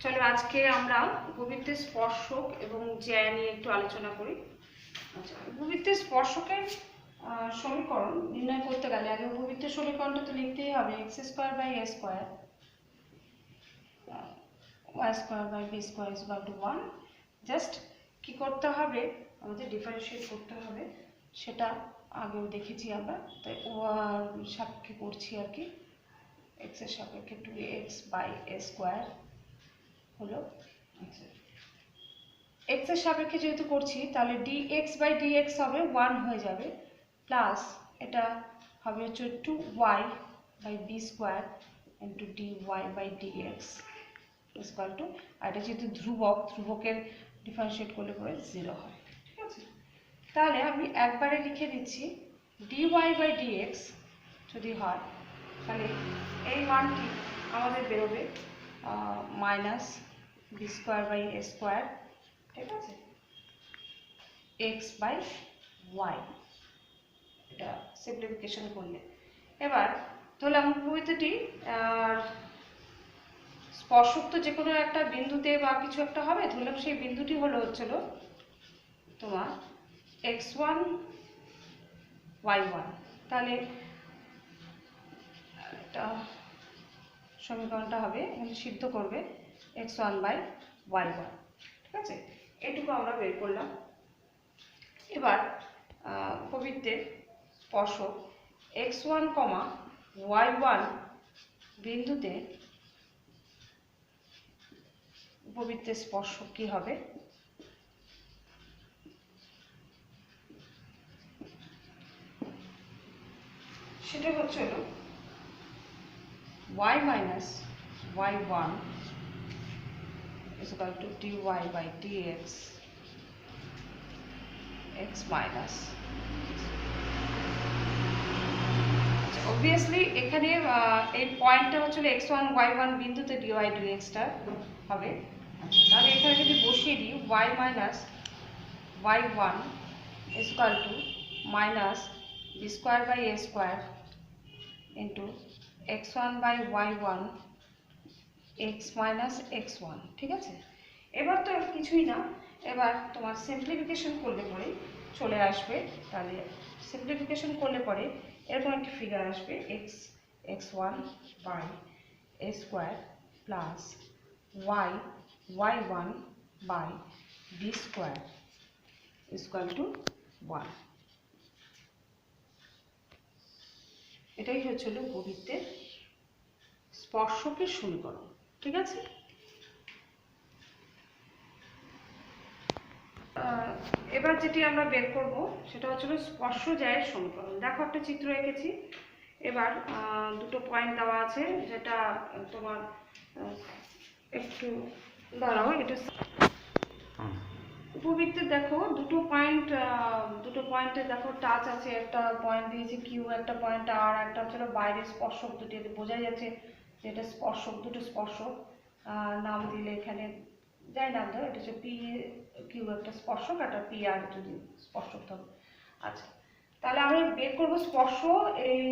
চলো আজকে আমরা উপবৃত্তের স্পর্শক এবং জ্যা নিয়ে একটু আলোচনা করি। আচ্ছা, উপবৃত্তের স্পর্শকের সমীকরণ নির্ণয় করতে গেলে আগে উপবৃত্তের সমীকরণটা তো লিখতেই হবে x square by a square y square by b square is equal to 1। Just কি করতে হবে, আমাদের ডিফারেন্সিয়েট করতে হবে, সেটা আগেও দেখেছি আমরা, তাই ও সাপেক্ষে করছি আর কি। এক্স এর সাপেক্ষে 2x বাই এ স্কোয়ার হলো, আচ্ছা এক্স এর সাপেক্ষে যেহেতু করছি তাহলে dx বাই dx হবে 1 হয়ে যাবে, প্লাস এটা হবে হচ্ছে 2y by b square into dy by dx equal to, আর এটা যেহেতু ধ্রুবক, ধ্রুবকের ডিফারেন্সিয়েট করলে পরে 0 হয়। ঠিক আছে, তাহলে আমি একবারে লিখে দিচ্ছি dy বাই dx যদি হয় তাহলে এই মানটি আমাদের বেরোবে minus b square by a square, ঠিক আছে, এক্স বাই ওয়াই, এটা সিম্পলিফিকেশন করলে। এবার ধরলাম উপবৃত্তটি স্পর্শক তো যে কোনো একটা বিন্দুতে বা কিছু একটা হবে, ধরলাম সেই বিন্দুটি হলো হচ্ছিল তোমার x1 y1, তাহলে এটা সমীকরণটা হবে, এখানে সিদ্ধ করবে x1 বাই y1, ঠিক আছে, এটুকু আমরা বের করলাম। এবার উপবৃত্তের স্পর্শক x1, y1 বিন্দুতে উপবৃত্তের স্পর্শক কি হবে, সেটা হচ্ছে হলো y minus y1 is equal to dy by dx x minus, obviously এখানে এই পয়েন্টটা হচ্ছে x1 y1 বিন্দুতে dy dx টা হবে। তাহলে এখানে যদি বসিয়ে দিই y minus y1 is equal to minus b square by a square into x1 by y1 x minus x1, ঠিক আছে। এবার তো কিছুই না, এবার তোমার সিম্পলিফিকেশন করলে পরে চলে আসবে, তাহলে সিম্পলিফিকেশন করলে পরে এরকম একটি ফিগার আসবে x1 by a square plus y1 by b square equal to 1। এটাই হচ্ছিল উপবৃত্তের স্পর্শকের সমীকরণ, ঠিক আছে। এবার যেটি আমরা বের করব সেটা হচ্ছিল স্পর্শজ্যায়ের সমীকরণ। দেখো একটা চিত্র এঁকেছি, এবার দুটো পয়েন্ট দেওয়া আছে, যেটা তোমার একটু দাঁড়াও, এটা উপবৃত্তের দেখো দুটো পয়েন্টে দেখো টাচ আছে, একটা পয়েন্ট দিয়েছে কিউ, একটা পয়েন্ট আর, একটা হচ্ছে বাইরের স্পর্শক দুটি, এতে বোঝা যাচ্ছে যে এটা স্পর্শক, দুটো স্পর্শক নাম দিলে এখানে যাই নাম ধরো, এটা হচ্ছে পি কিউ একটা স্পর্শক, একটা পি আর যদি স্পর্শক থাকে। আচ্ছা, তাহলে আমরা বের করবো স্পর্শ, এই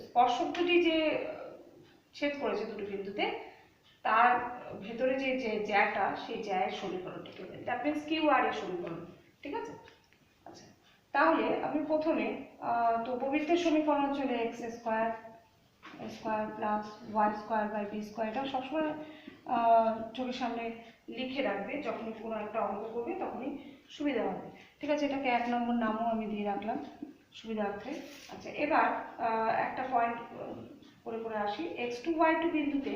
স্পর্শক দুটি যে ছেদ করেছে দুটো বিন্দুতে, তার ভেতরে যে জ্যাটা, সেই জ্যায়ের সমীকরণটাকে বলি, দ্যাট মিনস কিউ আর এর সমীকরণ, ঠিক আছে। আচ্ছা, তাহলে আমি প্রথমে তো উপবৃত্তের সমীকরণ চলে x square plus y square by b square, এটা সবসময় চোখের সামনে লিখে রাখবে, যখনই কোনো একটা অঙ্ক করবে তখনই সুবিধা হবে, ঠিক আছে। এটাকে 1 নম্বর নামও আমি দিয়ে রাখলাম সুবিধার্থে। আচ্ছা, এবার একটা পয়েন্ট করে আসি, x2 y2 বিন্দুতে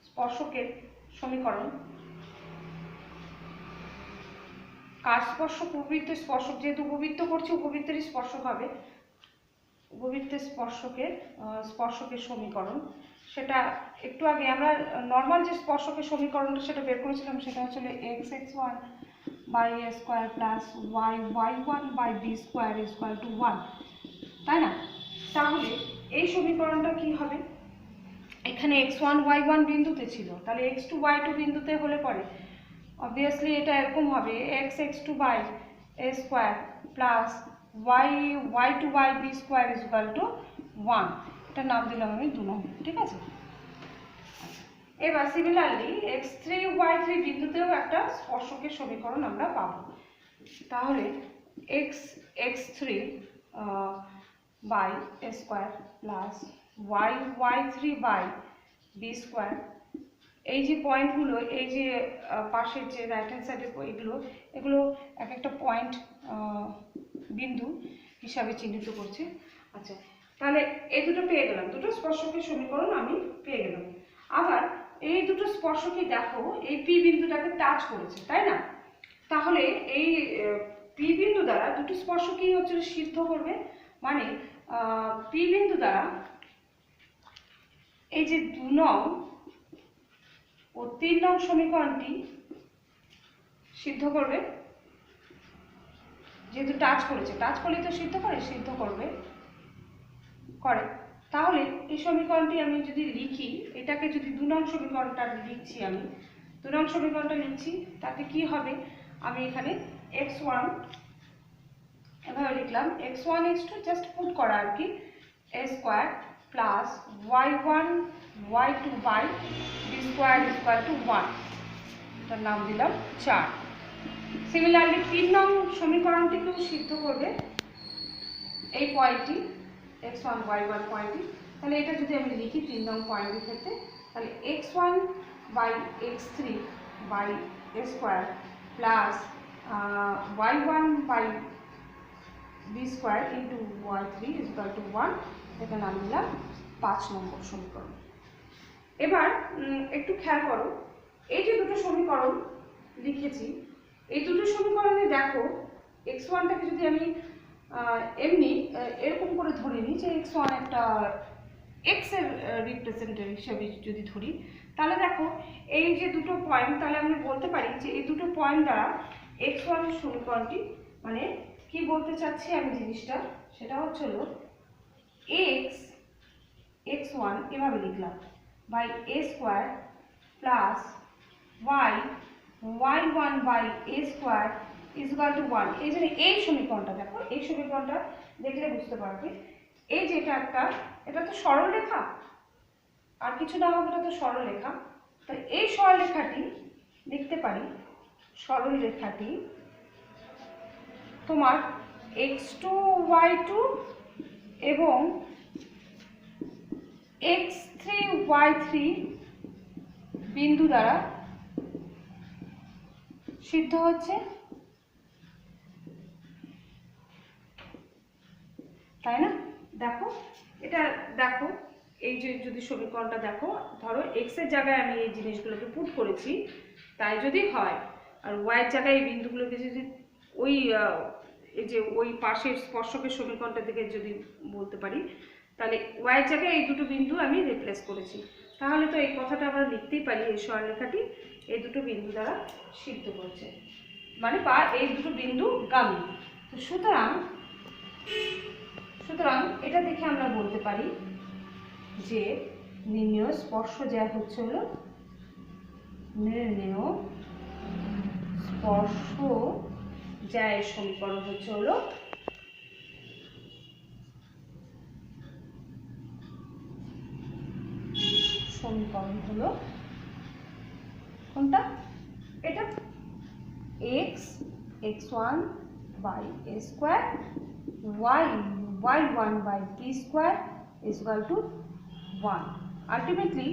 স্পর্শকের সমীকরণ, কার স্পর্শক, উপবৃত্তের স্পর্শক, যেহেতু উপবৃত্ত করছি উপবৃত্তেরই স্পর্শক হবে, উপবৃত্তের স্পর্শকের সমীকরণ, সেটা একটু আগে আমরা নর্মাল যে স্পর্শকের সমীকরণটা সেটা বের করেছিলাম, সেটা হচ্ছে x1 by a square plus y1 by b square equal to 1, তাই না। তাহলে এই সমীকরণটা কি হবে, এখানে x1 y1 বিন্দুতে ছিল, তাহলে x2 y2 বিন্দুতে হলে পরে অবভিয়াসলি এটা এরকম হবে x2 by a square plus y2 by b square equal to 1, এটা নাম দিলাম আমি 2 নম্বর, ঠিক আছে। এবার সিমিলারলি x3y3 বিন্দুতেও একটা স্পর্শকের সমীকরণ আমরা পাবো। তাহলে x3 by a square plus y3 by b square, এই যে পয়েন্টগুলো, এই যে পাশের যে রাইট হ্যান্ড সাইডের এগুলো এক একটা পয়েন্ট বিন্দু হিসাবে চিহ্নিত করছে। আচ্ছা, তাহলে এই দুটো পেয়ে গেলাম, দুটো স্পর্শকের সমীকরণ আমি পেয়ে গেলাম। আবার এই দুটো স্পর্শকই দেখো এই পি বিন্দুটাকে টাচ করেছে, তাই না? তাহলে এই পি বিন্দু দ্বারা দুটো স্পর্শকই হচ্ছে সিদ্ধ করবে, মানে পি বিন্দু দ্বারা এই যে 2 নং ও 3 নং সমীকরণটি সিদ্ধ করবে, যেহেতু টাচ করেছে, টাচ করলে তো সিদ্ধ করবে। তাহলে এই সমীকরণটি আমি যদি লিখি, এটাকে যদি 2 নং সমীকরণটা লিখছি, আমি 2 নং সমীকরণটা লিখছি, তাতে কি হবে, আমি এখানে x1 এভাবে লিখলাম, x1 x2 জাস্ট পুট করা আর কি, a square plus y1 y2 by b square equal to 1, তার নাম দিলাম 4। সিমিলারলি 3 নং সমীকরণটিকেও সিদ্ধ করবে এই পয়েন্টটি, x1 y1 পয়েন্টটি। তাহলে এটা যদি আমি লিখি 3 নং পয়েন্টের ক্ষেত্রে, তাহলে x1 by x3 by a square plus y1 by b square into y3 equal to 1, এটা নাম দিলাম 5 নম্বর সমীকরণ। এবার একটু খেয়াল করো, এই যে দুটো সমীকরণ লিখেছি, এই দুটো সমীকরণে দেখো x1টাকে যদি আমি এমনি এরকম করে ধরে নিই যে x1 একটা x এর রিপ্রেজেন্টেটিভ হিসেবে যদি ধরি, তাহলে দেখো এই যে দুটো পয়েন্ট, তাহলে আমি বলতে পারি যে এই দুটো পয়েন্ট দ্বারা x1 সমীকরণটি, মানে কি বলতে চাচ্ছি আমি জিনিসটা, সেটা হচ্ছে হলো x1 এভাবে লিখলাম by a square plus y1 by a square equal to 1। এই যে এই সমীকরণটা দেখো, এই সমীকরণটা দেখলে বুঝতে পারবে, এই যে এটা তো সরল রেখা, আর কিছু না হবে, এটা তো সরল রেখা। তো এই সরল রেখাটি লিখতে পারি, সরল রেখাটি তোমার x2 y2 এবং x3 y3 বিন্দু দ্বারা সিদ্ধ হচ্ছে, তাই না? দেখো এটা, দেখো এই যে যদি সমীকরণটা দেখো, ধরো x এর জায়গায় আমি এই জিনিসগুলোকে পুট করেছি, তাই যদি হয়, আর y এর জায়গায় এই বিন্দুগুলোকে যদি ওই এই যে ওই পাশের স্পর্শকের সমীকরণটা থেকে যদি বলতে পারি, তাহলে y এর জায়গায় এই দুটো বিন্দু আমি রিপ্লেস করেছি, তাহলে তো এই কথাটা আমরা লিখতেই পারি, এই সরলরেখাটি এই দুটো বিন্দু দ্বারা সিদ্ধ করছে, মানে বা এই দুটো বিন্দু গামী। তো সুতরাং এটা দেখে আমরা বলতে পারি যে নির্ণেয় স্পর্শজ্যা হচ্ছে হলো, নির্ণেয় স্পর্শজ্যায়ের সমীকরণ হচ্ছে হলো কোনটা, এটা x1 by a square y1 by b square equal to 1। Ultimately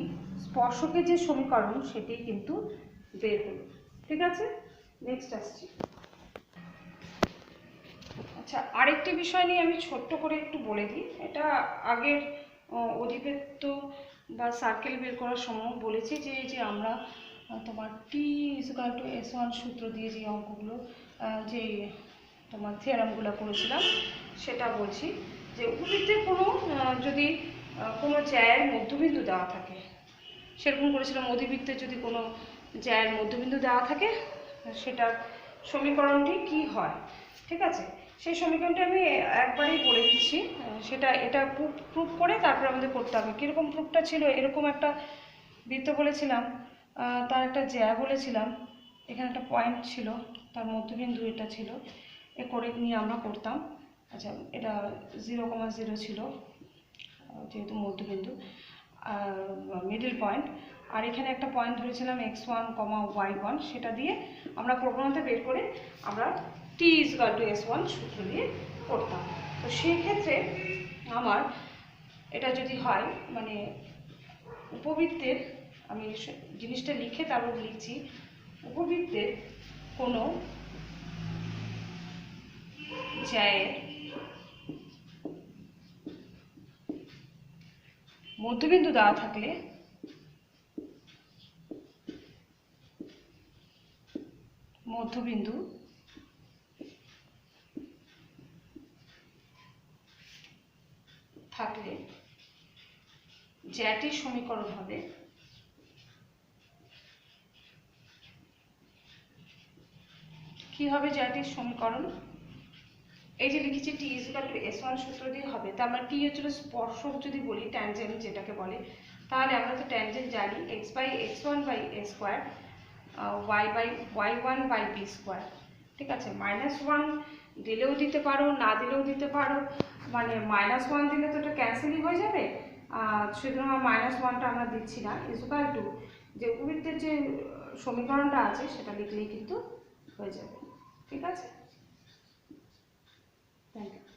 স্পর্শকের যে সমীকরণ সেটি কিন্তু বের হলো। ঠিক আছে, নেক্সট আসছি। আচ্ছা, আরেকটি বিষয় নিয়ে আমি ছোট্ট করে একটু বলে দিই, এটা আগের অধিবৃত্ত বা সার্কেল বের করার সময় বলেছি যে আমরা তোমার T=S1 সূত্র দিয়ে যে অঙ্কগুলো, যে তোমার থিওরামগুলো করেছিলাম, সেটা বলছি যে উপবৃত্তের কোনো যদি কোনো জ্যায়ের মধ্যবিন্দু দেওয়া থাকে, সেরকম করেছিলাম, অধিবৃত্তের যদি কোনো জ্যায়ের মধ্যবিন্দু দেওয়া থাকে, সেটার সমীকরণটি কি হয়। ঠিক আছে, সেই সমীকরণটি আমি একবারেই বলে দিচ্ছি, এটা প্রুফ করে তারপর আমাদের করতে হবে। কীরকম প্রুফটা ছিল, এরকম একটা বৃত্ত বলেছিলাম, তার একটা জ্যা বলেছিলাম, এখানে একটা পয়েন্ট ছিল, তার মধ্যবিন্দু এটা ছিল, এ করে নিয়ে আমরা করতাম। আচ্ছা, এটা 0,0 ছিল যেহেতু মধ্যবিন্দু, মিডল পয়েন্ট। আর এখানে একটা পয়েন্ট ধরেছিলাম x1, y1, সেটা দিয়ে আমরা প্রবণতা বের করে আমরা t=s1 সূত্র দিয়ে করতাম। তো সেক্ষেত্রে আমার এটা যদি হয় মানে উপবৃত্তের, আমি জিনিসটা লিখে তারপর লিখছি, উপবৃত্তের কোনো জ্যায়ের মধ্যবিন্দু দেওয়া থাকলে মধ্যবিন্দু থাকলে জ্যাটির সমীকরণ হবে কি হবে জ্যাটির সমীকরণ? এই যে লিখেছি t=s1 সূত্র দিয়ে হবে। তা আমরা টি হচ্ছিল স্পর্শক যদি বলি, ট্যানজেন্ট যেটাকে বলে, তাহলে আমরা তো ট্যানজেন্ট জানি x/x1/a² y/y1/b²। ঠিক আছে, -1 দিলেও দিতে পারো, না দিলেও দিতে পারো, মানে -1 দিলে তো এটা ক্যান্সেলই হয়ে যাবে, সুতরাং -1টা আমরা দিচ্ছি না, ইকুয়াল টু যে উপবৃত্তের যে সমীকরণটা আছে সেটা লিখলেই কিন্তু হয়ে যাবে। ঠিক আছে, থ্যাংক ইউ।